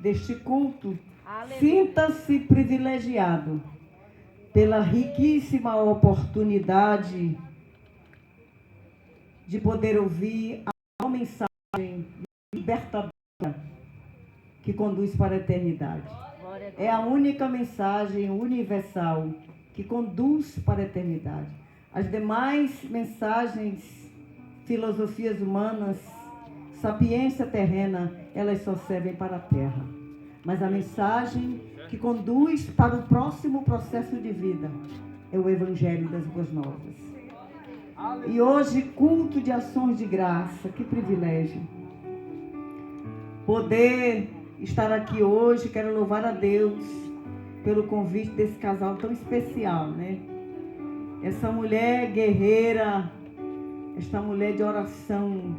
deste culto, Aleluia. sinta-se privilegiado pela riquíssima oportunidade de poder ouvir a mensagem libertadora que conduz para a eternidade. Glória a Deus. É a única mensagem universal que conduz para a eternidade. As demais mensagens, filosofias humanas, sapiência terrena, elas só servem para a terra. Mas a mensagem que conduz para o próximo processo de vida é o Evangelho das Boas Novas. E hoje, culto de ações de graça, que privilégio. Poder estar aqui hoje, quero louvar a Deus pelo convite desse casal tão especial, né? Essa mulher guerreira, esta mulher de oração,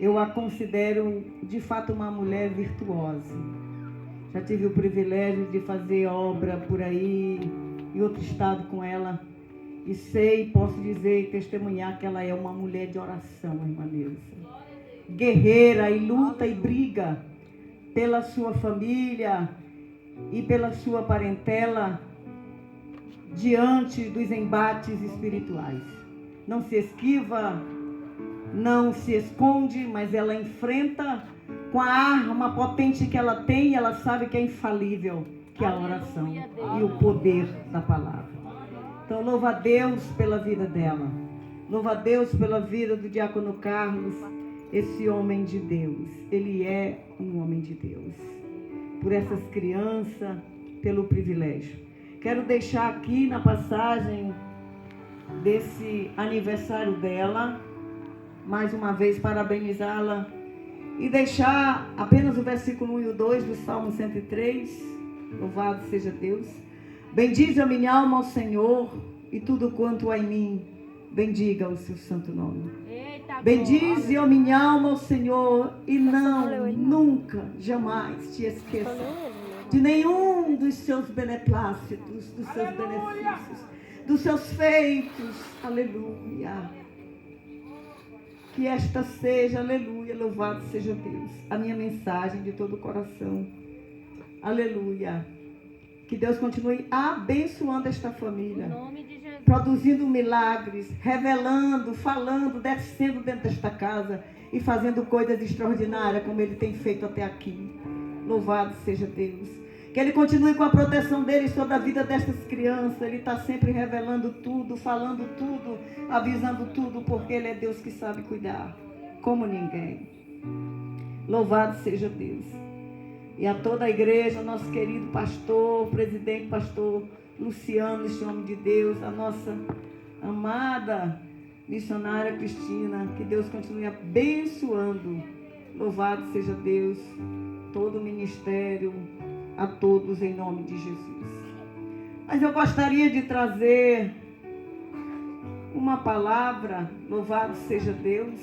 eu a considero de fato uma mulher virtuosa. Já tive o privilégio de fazer obra por aí, em outro estado com ela, e sei, posso dizer e testemunhar que ela é uma mulher de oração, irmã Neuza. Guerreira e luta e briga pela sua família e pela sua parentela diante dos embates espirituais. Não se esquiva, não se esconde, mas ela enfrenta com a arma potente que ela tem, ela sabe que é infalível, que é a oração e o poder da palavra. Então louva a Deus pela vida dela, louva a Deus pela vida do diácono Carlos, esse homem de Deus. Ele é um homem de Deus, por essas crianças, pelo privilégio. Quero deixar aqui na passagem desse aniversário dela, mais uma vez parabenizá-la e deixar apenas o versículo 1 e o 2 do Salmo 103, louvado seja Deus. Bendize a minha alma ao Senhor e tudo quanto há em mim, bendiga o seu santo nome. Eita, Bendize a minha alma ao Senhor e não, nunca, jamais te esqueça de nenhum dos seus beneplácitos, dos seus benefícios, dos seus feitos. Aleluia. Que esta seja, aleluia, louvado seja Deus, a minha mensagem de todo o coração. Aleluia. Que Deus continue abençoando esta família, em nome de Jesus. produzindo milagres, revelando, falando, descendo dentro desta casa e fazendo coisas extraordinárias como Ele tem feito até aqui. Louvado seja Deus. Que Ele continue com a proteção dele sobre a vida destas crianças. Ele está sempre revelando tudo, falando tudo, avisando tudo, porque Ele é Deus que sabe cuidar, como ninguém. Louvado seja Deus. E a toda a igreja, nosso querido pastor, presidente, pastor Luciano, esse homem de Deus, a nossa amada missionária Cristina, que Deus continue abençoando. Louvado seja Deus, todo o ministério, a todos em nome de Jesus. Mas eu gostaria de trazer uma palavra, louvado seja Deus,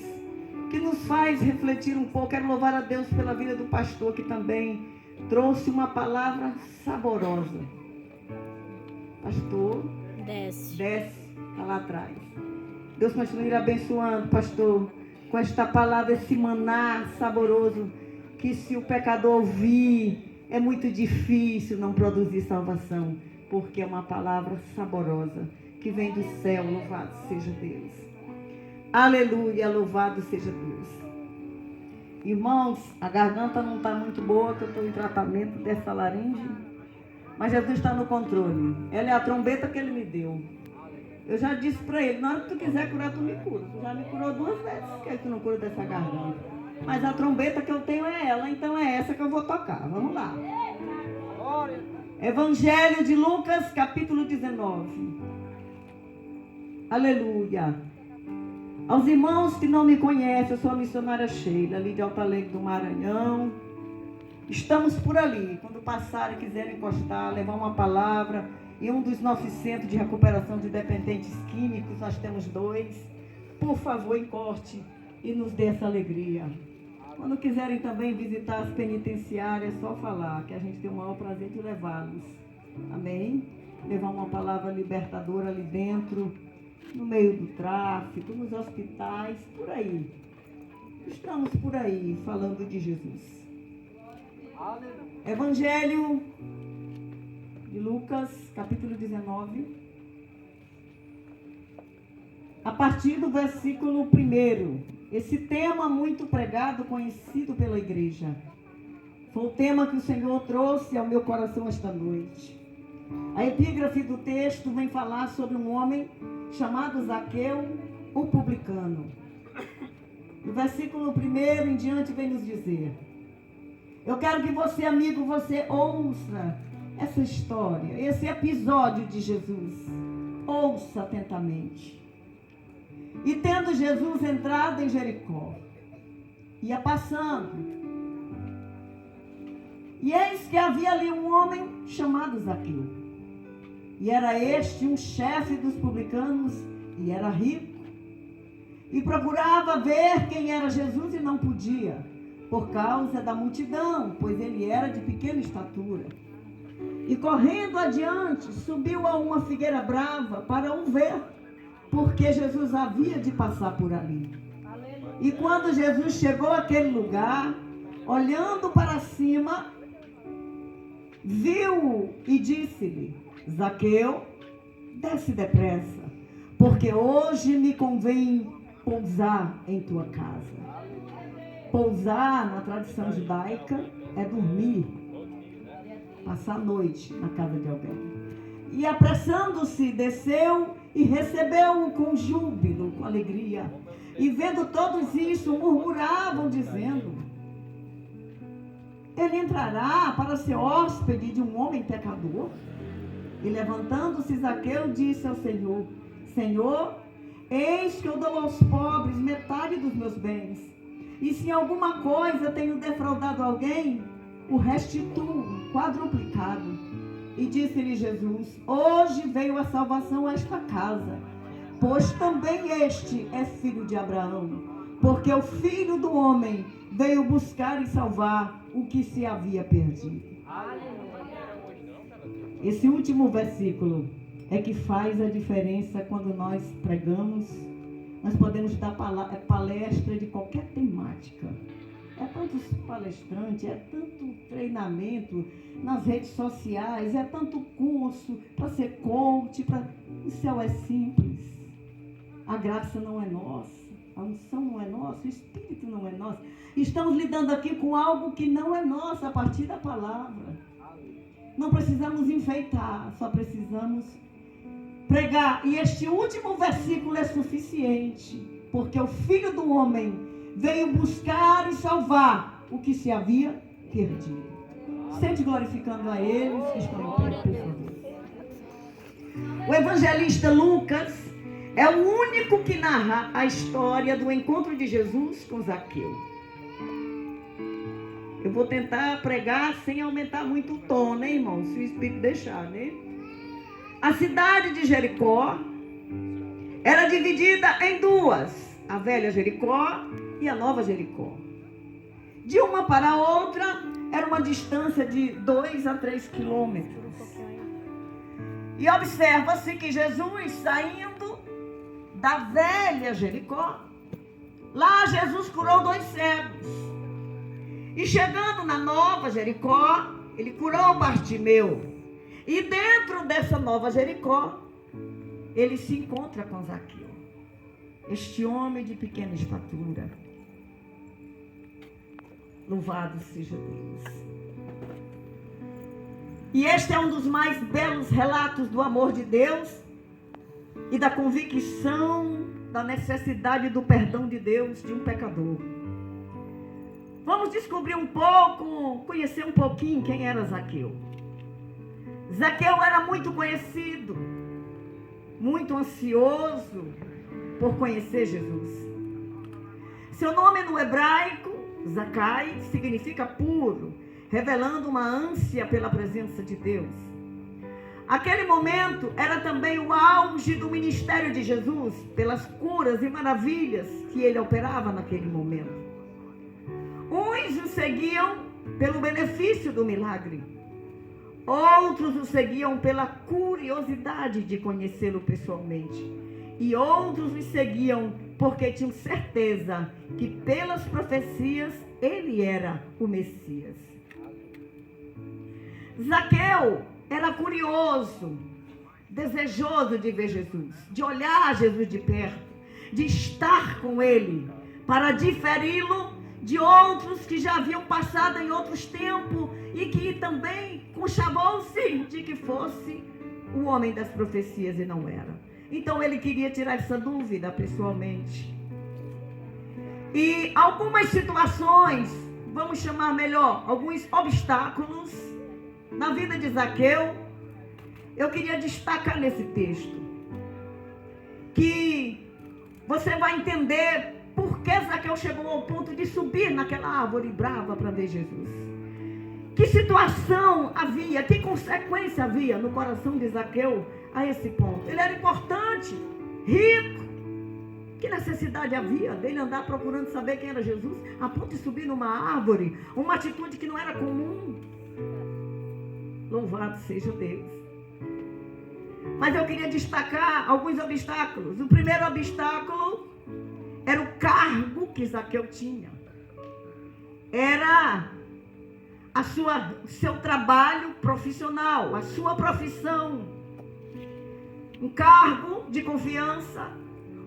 que nos faz refletir um pouco. Quero louvar a Deus pela vida do pastor, que também trouxe uma palavra saborosa. Pastor, desce, está lá atrás. Deus continue abençoando, pastor, com esta palavra, esse maná saboroso, que se o pecador ouvir, é muito difícil não produzir salvação, porque é uma palavra saborosa, que vem do céu. Louvado seja Deus. Aleluia, louvado seja Deus. Irmãos, a garganta não está muito boa, que eu estou em tratamento dessa laringe, mas Jesus está no controle. Ela é a trombeta que Ele me deu. Eu já disse para Ele, na hora que tu quiser curar, tu me cura. Tu já me curou 2 vezes, que aí tu não cura dessa garganta. Mas a trombeta que eu tenho é ela, então é essa que eu vou tocar. Vamos lá. Evangelho de Lucas, capítulo 19. Aleluia. Aos irmãos que não me conhecem, eu sou a missionária Sheila, ali de Alto Alegre do Maranhão. Estamos por ali. Quando passarem, quiserem encostar, levar uma palavra. Em um dos nossos centros de recuperação de dependentes químicos, nós temos 2. Por favor, encoste e nos dê essa alegria. Quando quiserem também visitar as penitenciárias, é só falar, que a gente tem o maior prazer de levá-los. Amém? Levar uma palavra libertadora ali dentro, no meio do tráfico, nos hospitais, por aí. Estamos por aí falando de Jesus. Evangelho de Lucas, capítulo 19. A partir do versículo 1. Esse tema muito pregado, conhecido pela igreja. Foi o tema que o Senhor trouxe ao meu coração esta noite. A epígrafe do texto vem falar sobre um homem chamado Zaqueu, o publicano. No versículo 1 em diante vem nos dizer: eu quero que você, amigo, você ouça essa história, esse episódio de Jesus. Ouça atentamente. E tendo Jesus entrado em Jericó, ia passando, e eis que havia ali um homem chamado Zaqueu. E era este um chefe dos publicanos, e era rico. E procurava ver quem era Jesus e não podia, por causa da multidão, pois ele era de pequena estatura. E correndo adiante, subiu a uma figueira brava para o ver, porque Jesus havia de passar por ali. E quando Jesus chegou àquele lugar, olhando para cima, viu-o e disse-lhe: Zaqueu, desce depressa, porque hoje me convém pousar em tua casa. Pousar, na tradição judaica, é dormir, passar a noite na casa de alguém. E apressando-se, desceu e recebeu-o com júbilo, com alegria. E vendo todos isso, murmuravam, dizendo: ele entrará para ser hóspede de um homem pecador? E levantando-se, Zaqueu disse ao Senhor: Senhor, eis que eu dou aos pobres metade dos meus bens. E se em alguma coisa tenho defraudado alguém, o restituo quadruplicado. E disse-lhe Jesus: hoje veio a salvação a esta casa, pois também este é filho de Abraão, porque o Filho do Homem veio buscar e salvar o que se havia perdido. Esse último versículo é que faz a diferença quando nós pregamos. Nós podemos dar palestra de qualquer temática. É tantos palestrantes, é tanto treinamento nas redes sociais, é tanto curso para ser coach. O céu é simples. A graça não é nossa, a unção não é nossa, o Espírito não é nosso. Estamos lidando aqui com algo que não é nosso a partir da palavra. Não precisamos enfeitar, só precisamos pregar. E este último versículo é suficiente, porque o Filho do Homem veio buscar e salvar o que se havia perdido. Sente glorificando a eles que estão em pé, por favor. O evangelista Lucas é o único que narra a história do encontro de Jesus com Zaqueu. Eu vou tentar pregar sem aumentar muito o tom, né, irmão? Se o Espírito deixar, né? A cidade de Jericó era dividida em duas: a velha Jericó e a nova Jericó. De uma para a outra era uma distância de 2 a 3 quilômetros. E observa-se que Jesus, saindo da velha Jericó, lá Jesus curou 2 cegos. E chegando na nova Jericó, ele curou Bartimeu. E dentro dessa nova Jericó, ele se encontra com Zaqueu, este homem de pequena estatura. Louvado seja Deus. E este é um dos mais belos relatos do amor de Deus e da convicção da necessidade do perdão de Deus de um pecador. Vamos descobrir um pouco, conhecer um pouquinho quem era Zaqueu. Zaqueu era muito conhecido, muito ansioso por conhecer Jesus. Seu nome no hebraico, Zacai, significa puro, revelando uma ânsia pela presença de Deus. Aquele momento era também o auge do ministério de Jesus, pelas curas e maravilhas que ele operava naquele momento. Uns o seguiam pelo benefício do milagre, outros o seguiam pela curiosidade de conhecê-lo pessoalmente, e outros o seguiam porque tinham certeza que pelas profecias ele era o Messias. Zaqueu era curioso, desejoso de ver Jesus, de olhar Jesus de perto, de estar com ele, para diferi-lo de outros que já haviam passado em outros tempos e que também conchavou-se de que fosse o homem das profecias e não era. Então ele queria tirar essa dúvida pessoalmente. E algumas situações, vamos chamar melhor, alguns obstáculos na vida de Zaqueu, eu queria destacar nesse texto, que você vai entender por que Zaqueu chegou ao ponto de subir naquela árvore brava para ver Jesus. Que situação havia, que consequência havia no coração de Zaqueu a esse ponto? Ele era importante, rico. Que necessidade havia dele andar procurando saber quem era Jesus, a ponto de subir numa árvore, uma atitude que não era comum? Louvado seja Deus. Mas eu queria destacar alguns obstáculos. O primeiro obstáculo era o cargo que Zaqueu tinha. Era o seu trabalho profissional, a sua profissão. Um cargo de confiança,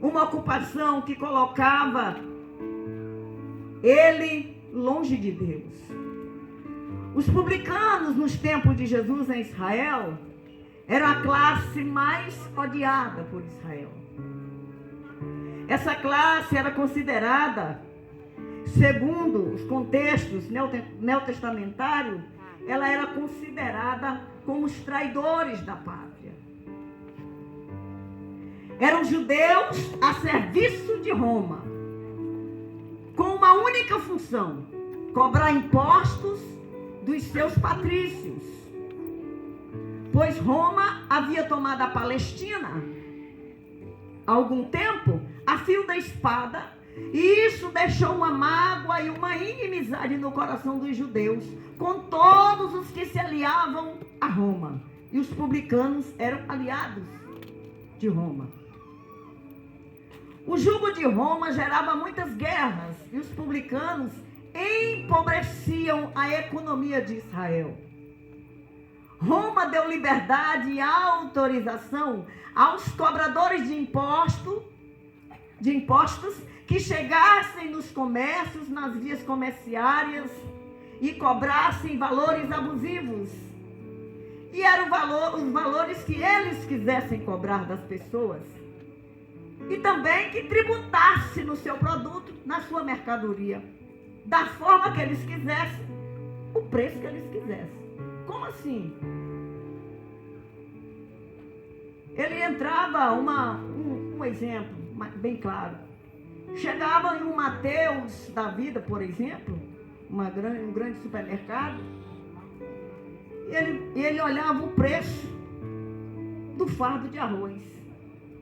uma ocupação que colocava ele longe de Deus. Os publicanos nos tempos de Jesus em Israel eram a classe mais odiada por Israel. Essa classe era considerada, segundo os contextos neotestamentários, ela era considerada como os traidores da pátria. Eram judeus a serviço de Roma, com uma única função: cobrar impostos dos seus patrícios. Pois Roma havia tomado a Palestina há algum tempo a fio da espada, e isso deixou uma mágoa e uma inimizade no coração dos judeus com todos os que se aliavam a Roma. E os publicanos eram aliados de Roma. O jugo de Roma gerava muitas guerras e os publicanos empobreciam a economia de Israel. Roma deu liberdade e autorização aos cobradores de impostos que chegassem nos comércios, nas vias comerciárias e cobrassem valores abusivos. E eram os valores que eles quisessem cobrar das pessoas. E também que tributasse no seu produto, na sua mercadoria, da forma que eles quisessem, o preço que eles quisessem. Como assim? Ele entrava, um exemplo bem claro. Chegava em um Mateus da vida, por exemplo, um grande supermercado, e ele olhava o preço do fardo de arroz.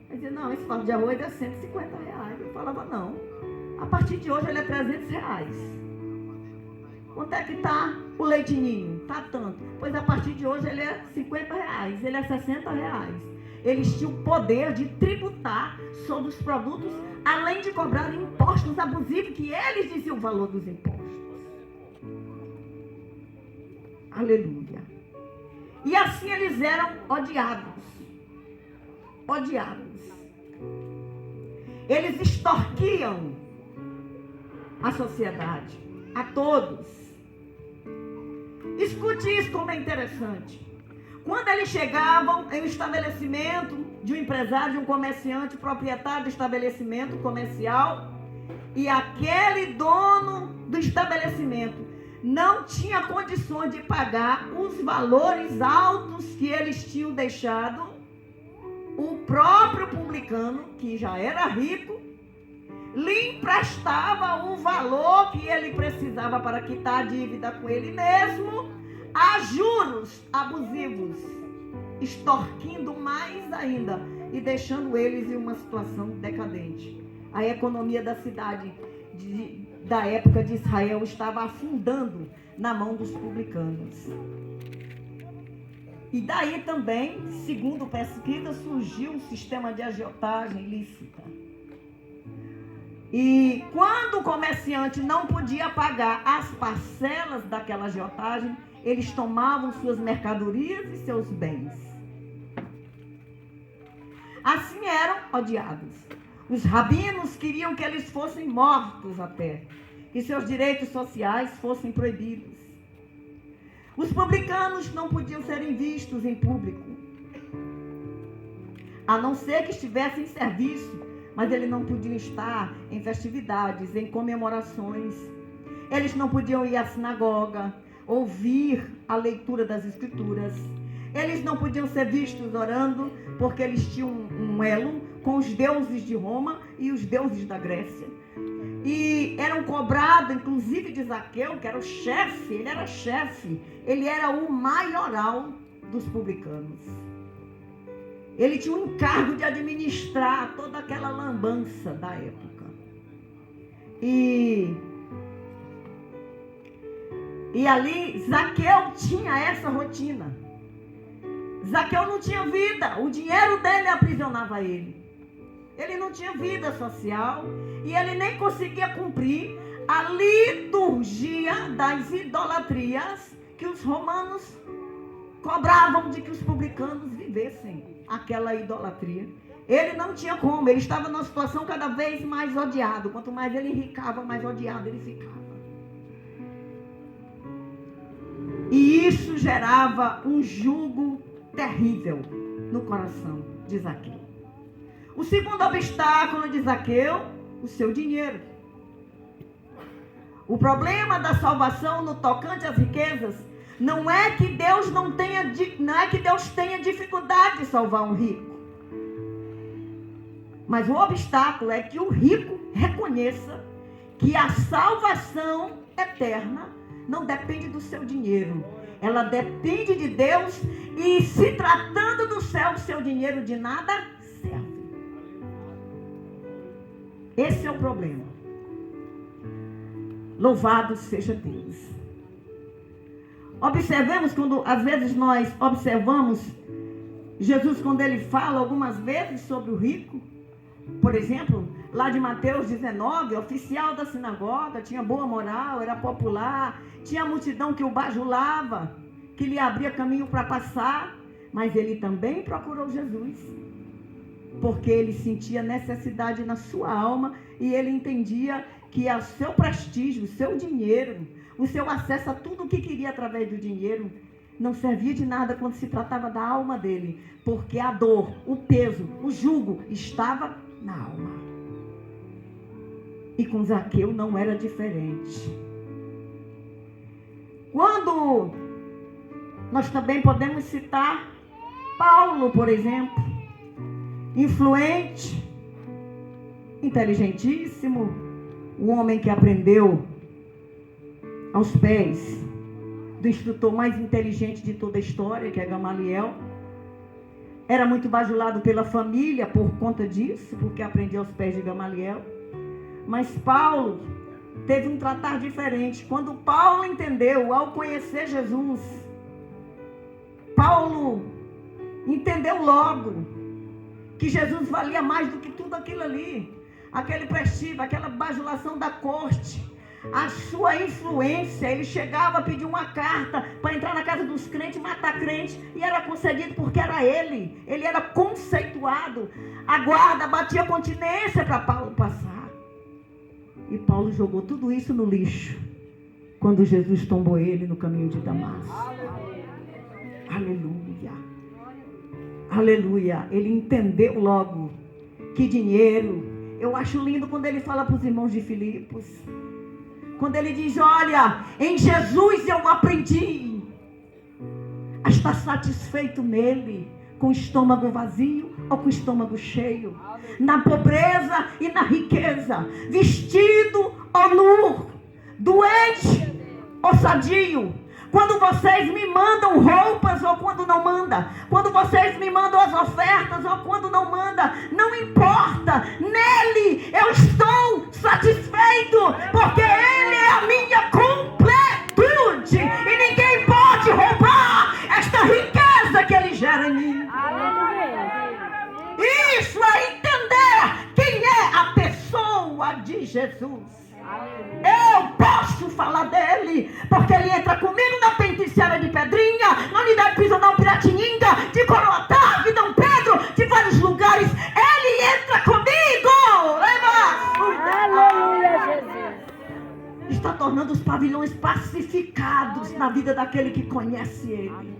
Ele dizia: não, esse fardo de arroz é R$150. Eu falava: não, a partir de hoje ele é R$300. Quanto é que está o leitinho? Está tanto. Pois a partir de hoje ele é R$50, ele é R$60. Eles tinham o poder de tributar sobre os produtos, além de cobrar impostos abusivos, que eles diziam o valor dos impostos. Aleluia. E assim eles eram odiados. Odiados. Eles extorquiam a sociedade, a todos. Escute isso como é interessante. Quando eles chegavam em um estabelecimento de um empresário, de um comerciante, proprietário do estabelecimento comercial, e aquele dono do estabelecimento não tinha condições de pagar os valores altos que eles tinham deixado, o próprio publicano, que já era rico, lhe emprestava o valor que ele precisava para quitar a dívida com ele mesmo, a juros abusivos, extorquindo mais ainda e deixando eles em uma situação decadente. A economia da cidade da época de Israel estava afundando na mão dos publicanos. E daí também, segundo pesquisa, surgiu um sistema de agiotagem ilícita. E quando o comerciante não podia pagar as parcelas daquela agiotagem, eles tomavam suas mercadorias e seus bens. Assim eram odiados. Os rabinos queriam que eles fossem mortos até, que seus direitos sociais fossem proibidos. Os publicanos não podiam serem vistos em público, a não ser que estivessem em serviço, mas eles não podiam estar em festividades, em comemorações. Eles não podiam ir à sinagoga, ouvir a leitura das escrituras. Eles não podiam ser vistos orando, porque eles tinham um elo com os deuses de Roma e os deuses da Grécia. E eram cobrados, inclusive de Zaqueu, que era o chefe, ele era chefe, ele era o maioral dos publicanos. Ele tinha o encargo de administrar toda aquela lambança da época. E ali Zaqueu tinha essa rotina. Zaqueu não tinha vida, o dinheiro dele aprisionava ele. Ele não tinha vida social e ele nem conseguia cumprir a liturgia das idolatrias que os romanos cobravam de que os publicanos vivessem aquela idolatria. Ele não tinha como, ele estava numa situação cada vez mais odiado. Quanto mais ele enricava, mais odiado ele ficava. E isso gerava um jugo terrível no coração de Zaqueu. O segundo obstáculo de Zaqueu, o seu dinheiro. O problema da salvação no tocante às riquezas não é que Deus tenha dificuldade de salvar um rico. Mas o obstáculo é que o rico reconheça que a salvação eterna não depende do seu dinheiro. Ela depende de Deus e, se tratando do céu, o seu dinheiro de nada serve. Esse é o problema. Louvado seja Deus. Observemos quando, às vezes, nós observamos Jesus quando ele fala algumas vezes sobre o rico. Por exemplo, lá de Mateus 19, oficial da sinagoga, tinha boa moral, era popular, tinha a multidão que o bajulava, que lhe abria caminho para passar, mas ele também procurou Jesus, porque ele sentia necessidade na sua alma e ele entendia que o seu prestígio, o seu dinheiro, o seu acesso a tudo o que queria através do dinheiro não servia de nada quando se tratava da alma dele, porque a dor, o peso, o jugo estava na alma. E com Zaqueu não era diferente. Quando nós também podemos citar Paulo, por exemplo, influente, inteligentíssimo, o homem que aprendeu aos pés do instrutor mais inteligente de toda a história, que é Gamaliel. Era muito bajulado pela família por conta disso, porque aprendia aos pés de Gamaliel. Mas Paulo teve um tratar diferente. Quando Paulo entendeu, ao conhecer Jesus, Paulo entendeu logo que Jesus valia mais do que tudo aquilo ali. Aquele prestígio, aquela bajulação da corte, a sua influência. Ele chegava a pedir uma carta para entrar na casa dos crentes, matar crente, e era concedido porque era ele era conceituado. A guarda batia continência para Paulo passar. E Paulo jogou tudo isso no lixo quando Jesus tombou ele no caminho de Damasco. Aleluia. Aleluia. Ele entendeu logo que dinheiro. Eu acho lindo quando ele fala para os irmãos de Filipos. Quando ele diz, olha, em Jesus eu aprendi a estar satisfeito nele, com o estômago vazio ou com o estômago cheio, na pobreza e na riqueza, vestido ou nu, doente ou sadio. Quando vocês me mandam roupas ou quando não manda, quando vocês me mandam as ofertas ou quando não manda, não importa, nele eu estou satisfeito, porque ele é a minha completude e ninguém pode roubar esta riqueza que ele gera em mim. Isso é entender quem é a pessoa de de Jesus. Eu posso falar dele, porque ele entra comigo na penitenciária de Pedrinha, na unidade prisional Piratininga, de Coroatá, de Dom Pedro, de vários lugares. Ele entra comigo. Aleluia, Jesus. Está tornando os pavilhões pacificados na vida daquele que conhece ele.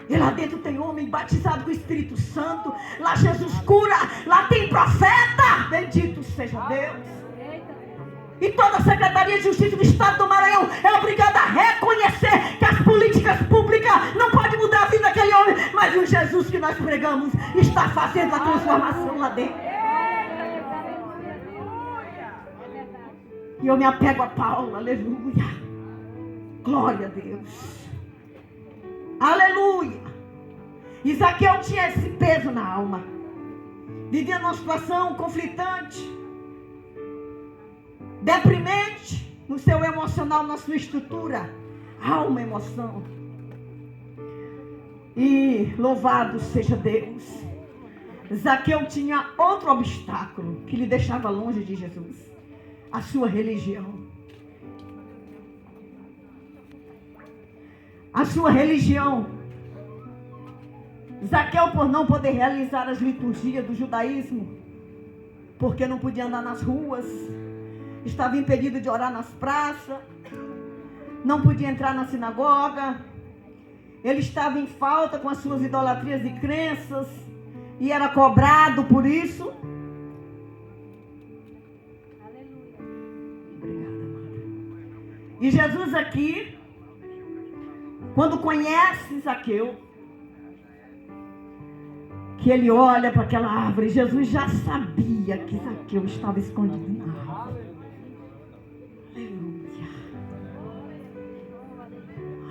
E lá dentro tem homem batizado com o Espírito Santo. Lá Jesus cura. Lá tem profeta. Bendito seja Deus. E toda a Secretaria de Justiça do Estado do Maranhão é obrigada a reconhecer que as políticas públicas não podem mudar a vida daquele homem. Mas o Jesus que nós pregamos está fazendo a transformação lá dentro. E eu me apego a Paulo. Aleluia. Glória a Deus. Aleluia. E Zaqueu tinha esse peso na alma. Vivia numa situação conflitante, deprimente no seu emocional, na sua estrutura, alma, emoção. E louvado seja Deus, Zaqueu tinha outro obstáculo que lhe deixava longe de Jesus: a sua religião. A sua religião. Zaqueu, por não poder realizar as liturgias do judaísmo, porque não podia andar nas ruas, estava impedido de orar nas praças, não podia entrar na sinagoga, ele estava em falta com as suas idolatrias e crenças, e era cobrado por isso. Obrigada, amada. E Jesus aqui, quando conhece Zaqueu, que ele olha para aquela árvore, Jesus já sabia que Zaqueu estava escondido na árvore. Aleluia.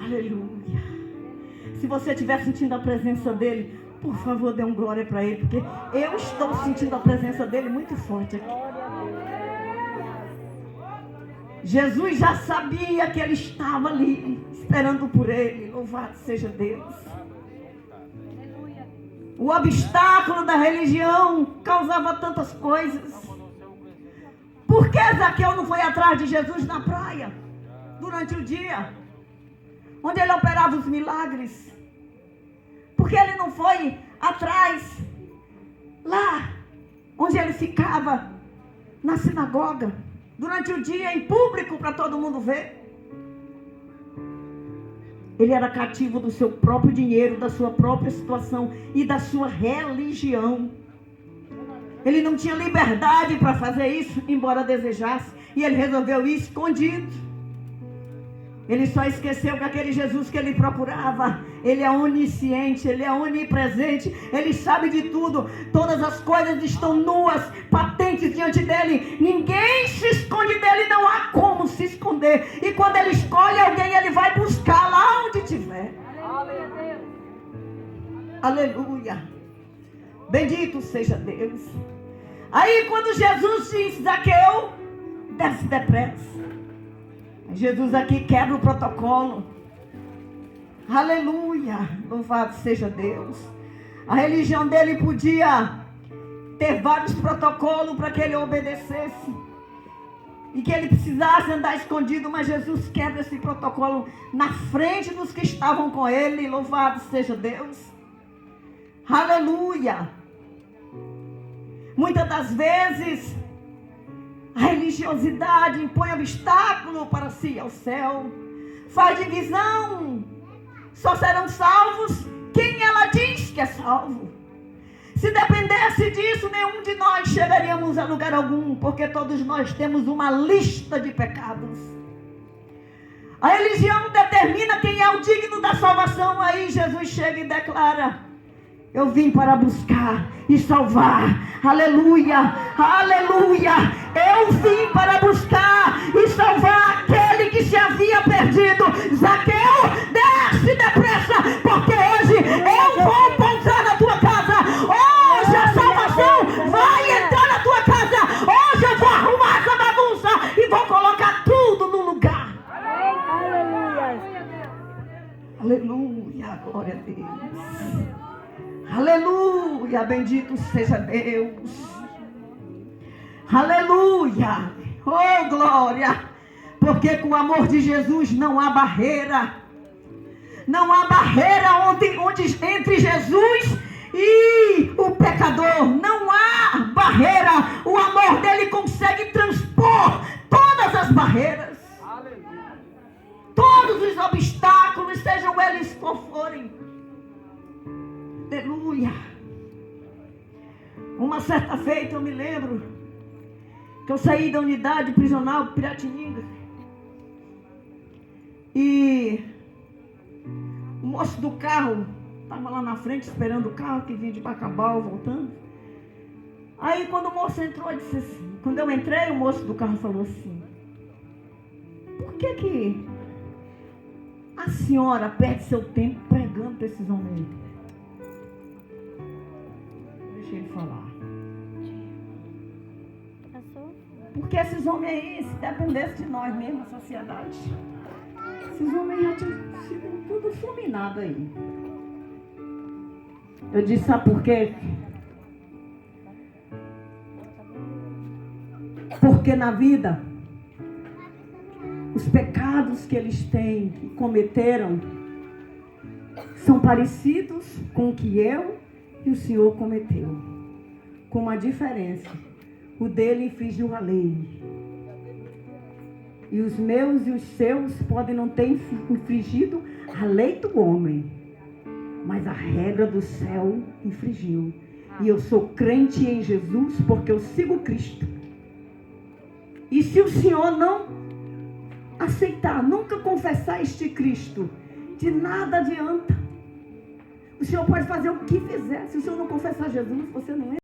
Aleluia. Se você estiver sentindo a presença dele, por favor, dê um glória para ele, porque eu estou sentindo a presença dele muito forte aqui. Jesus já sabia que ele estava ali, esperando por ele. Louvado seja Deus. O obstáculo da religião causava tantas coisas. Por que Zaqueu não foi atrás de Jesus na praia, durante o dia, onde ele operava os milagres? Por que ele não foi atrás, lá, onde ele ficava, na sinagoga, durante o dia, em público, para todo mundo ver? Ele era cativo do seu próprio dinheiro, da sua própria situação e da sua religião. Ele não tinha liberdade para fazer isso, embora desejasse. E ele resolveu ir escondido. Ele só esqueceu que aquele Jesus que ele procurava, ele é onisciente, ele é onipresente, ele sabe de tudo. Todas as coisas estão nuas, patentes diante dele. Ninguém se esconde dele, não há como se esconder. E quando ele escolhe alguém, ele vai buscar lá onde estiver. Aleluia. Aleluia. Bendito seja Deus. Aí quando Jesus diz: Zaqueu, desce depressa. Jesus aqui quebra o protocolo. Aleluia. Louvado seja Deus. A religião dele podia ter vários protocolos para que ele obedecesse e que ele precisasse andar escondido, mas Jesus quebra esse protocolo na frente dos que estavam com ele. Louvado seja Deus. Aleluia. Muitas das vezes a religiosidade impõe obstáculo para se ir ao céu, faz divisão. Só serão salvos quem ela diz que é salvo. Se dependesse disso, nenhum de nós chegaríamos a lugar algum, porque todos nós temos uma lista de pecados. A religião determina quem é o digno da salvação. Aí Jesus chega e declara: eu vim para buscar e salvar. Aleluia, aleluia. Eu vim para buscar e salvar aquele que se havia perdido. Zaqueu, desce depressa, porque hoje eu vou pousar na tua casa. Hoje a salvação vai entrar na tua casa. Hoje eu vou arrumar essa bagunça e vou colocar tudo no lugar. Aleluia. Aleluia, glória a Deus. Aleluia, bendito seja Deus. Aleluia! Oh, glória! Porque com o amor de Jesus não há barreira. Não há barreira entre Jesus e o pecador. Não há barreira. O amor dele consegue transpor todas as barreiras. Aleluia. Todos os obstáculos, sejam eles qual forem. Aleluia. Uma certa feita eu me lembro que eu saí da unidade prisional Piratininga. E o moço do carro estava lá na frente esperando o carro que vinha de Bacabal voltando. Aí quando o moço entrou, eu disse assim, quando eu entrei, o moço do carro falou assim: por que a senhora perde seu tempo pregando para esses homens? Deixa ele falar. Porque esses homens aí, se dependesse de nós mesmo, a sociedade, esses homens já tinham sido tudo fulminado aí. Eu disse, sabe por quê? Porque na vida, os pecados que eles têm, que cometeram, são parecidos com o que eu e o Senhor cometeu. Com uma diferença. O dele infringiu a lei. E os meus e os seus podem não ter infringido a lei do homem. Mas a regra do céu infringiu. E eu sou crente em Jesus porque eu sigo Cristo. E se o Senhor não aceitar, nunca confessar este Cristo, de nada adianta. O Senhor pode fazer o que fizer. Se o Senhor não confessar Jesus, você não é.